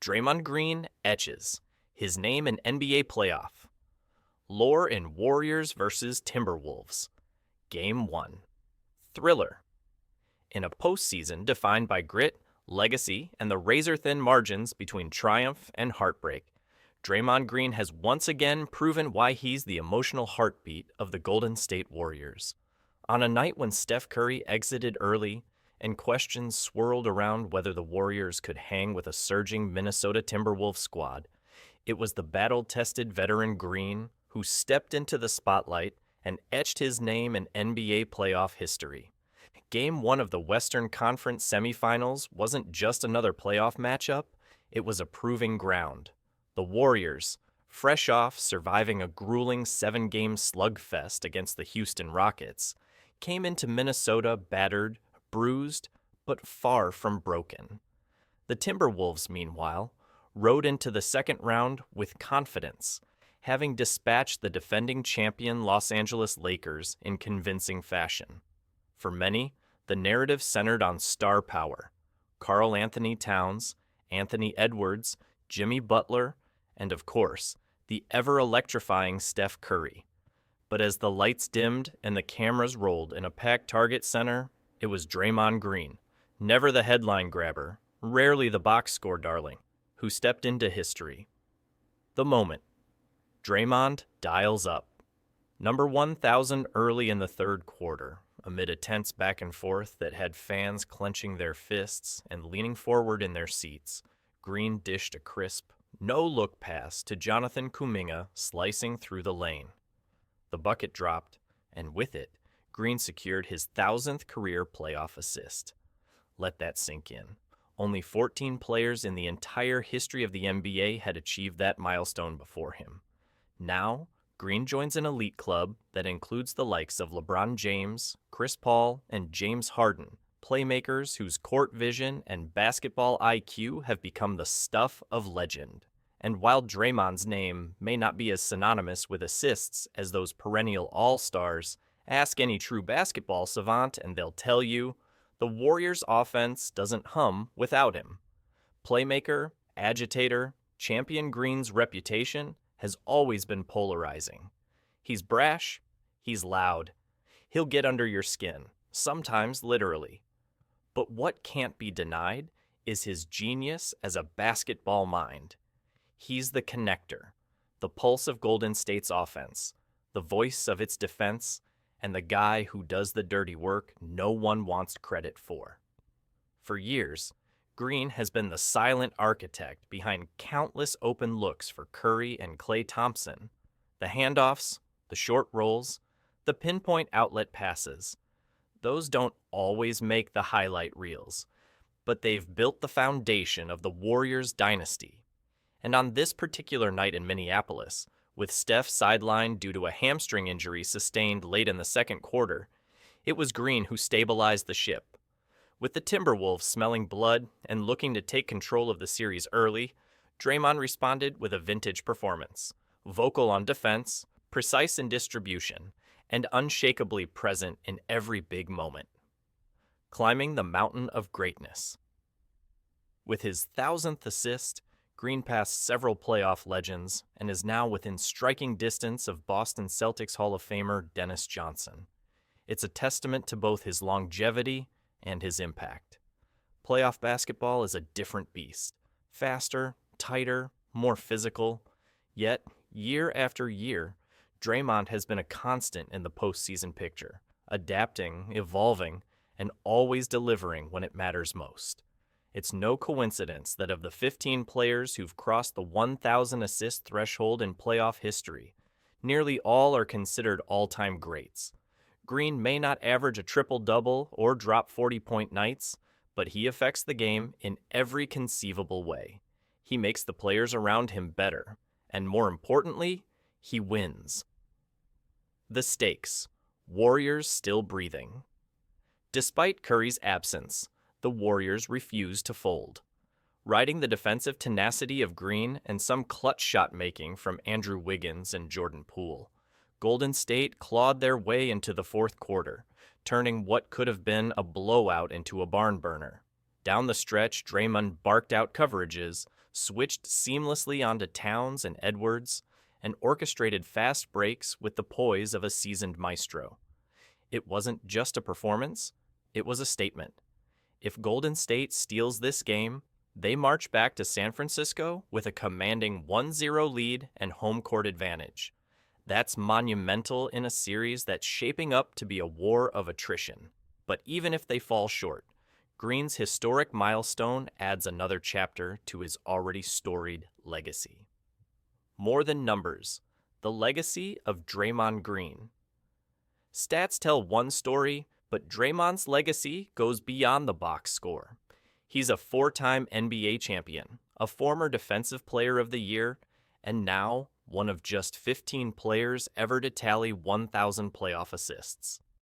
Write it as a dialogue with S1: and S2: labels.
S1: Draymond Green etches his name in NBA playoff. Lore in Warriors vs. Timberwolves. Game 1. Thriller. In a postseason defined by grit, legacy, and the razor-thin margins between triumph and heartbreak, Draymond Green has once again proven why he's the emotional heartbeat of the Golden State Warriors. On a night when Steph Curry exited early and questions swirled around whether the Warriors could hang with a surging Minnesota Timberwolves squad, it was the battle-tested veteran Green who stepped into the spotlight and etched his name in NBA playoff history. Game 1 of the Western Conference semifinals wasn't just another playoff matchup, it was a proving ground. The Warriors, fresh off surviving a grueling 7-game slugfest against the Houston Rockets, came into Minnesota battered, bruised, but far from broken. The Timberwolves, meanwhile, rode into the second round with confidence, having dispatched the defending champion Los Angeles Lakers in convincing fashion. For many, the narrative centered on star power: Karl Anthony Towns, Anthony Edwards, Jimmy Butler, and of course, the ever-electrifying Steph Curry. But as the lights dimmed and the cameras rolled in a packed Target Center, it was Draymond Green, never the headline grabber, rarely the box score darling, who stepped into history. The moment. Draymond dials up. Number 1,000 early in the third quarter, amid a tense back and forth that had fans clenching their fists and leaning forward in their seats, Green dished a crisp, no-look pass to Jonathan Kuminga slicing through the lane. The bucket dropped, and with it, Green secured his 1,000th career playoff assist. Let that sink in. Only 14 players in the entire history of the NBA had achieved that milestone before him. Now, Green joins an elite club that includes the likes of LeBron James, Chris Paul, and James Harden, playmakers whose court vision and basketball IQ have become the stuff of legend. And while Draymond's name may not be as synonymous with assists as those perennial all-stars, ask any true basketball savant and they'll tell you, the Warriors' offense doesn't hum without him. Playmaker, agitator, Champion Green's reputation has always been polarizing. He's brash, he's loud. He'll get under your skin, sometimes literally. But what can't be denied is his genius as a basketball mind. He's the connector, the pulse of Golden State's offense, the voice of its defense, and the guy who does the dirty work no one wants credit for. For years, Green has been the silent architect behind countless open looks for Curry and Klay Thompson, the handoffs, the short rolls, the pinpoint outlet passes. Those don't always make the highlight reels, but they've built the foundation of the Warriors' dynasty. And on this particular night in Minneapolis, with Steph sidelined due to a hamstring injury sustained late in the second quarter, it was Green who stabilized the ship. With the Timberwolves smelling blood and looking to take control of the series early, Draymond responded with a vintage performance, vocal on defense, precise in distribution, and unshakably present in every big moment. Climbing the mountain of greatness. With his 1,000th assist, Green passed several playoff legends and is now within striking distance of Boston Celtics Hall of Famer Dennis Johnson. It's a testament to both his longevity and his impact. Playoff basketball is a different beast, faster, tighter, more physical. Yet, year after year, Draymond has been a constant in the postseason picture, adapting, evolving, and always delivering when it matters most. It's no coincidence that of the 15 players who've crossed the 1,000 assist threshold in playoff history, nearly all are considered all-time greats. Green may not average a triple-double or drop 40-point nights, but he affects the game in every conceivable way. He makes the players around him better, and more importantly, he wins. The stakes. Warriors still breathing. Despite Curry's absence, the Warriors refuse to fold. Riding the defensive tenacity of Green and some clutch shot making from Andrew Wiggins and Jordan Poole, Golden State clawed their way into the fourth quarter, turning what could have been a blowout into a barn burner. Down the stretch, Draymond barked out coverages, switched seamlessly onto Towns and Edwards, and orchestrated fast breaks with the poise of a seasoned maestro. It wasn't just a performance, it was a statement. If Golden State steals this game, they march back to San Francisco with a commanding 1-0 lead and home court advantage. That's monumental in a series that's shaping up to be a war of attrition. But even if they fall short, Green's historic milestone adds another chapter to his already storied legacy. More than numbers, the legacy of Draymond Green. Stats tell one story, but Draymond's legacy goes beyond the box score. He's a four-time NBA champion, a former Defensive Player of the Year, and now one of just 15 players ever to tally 1,000 playoff assists.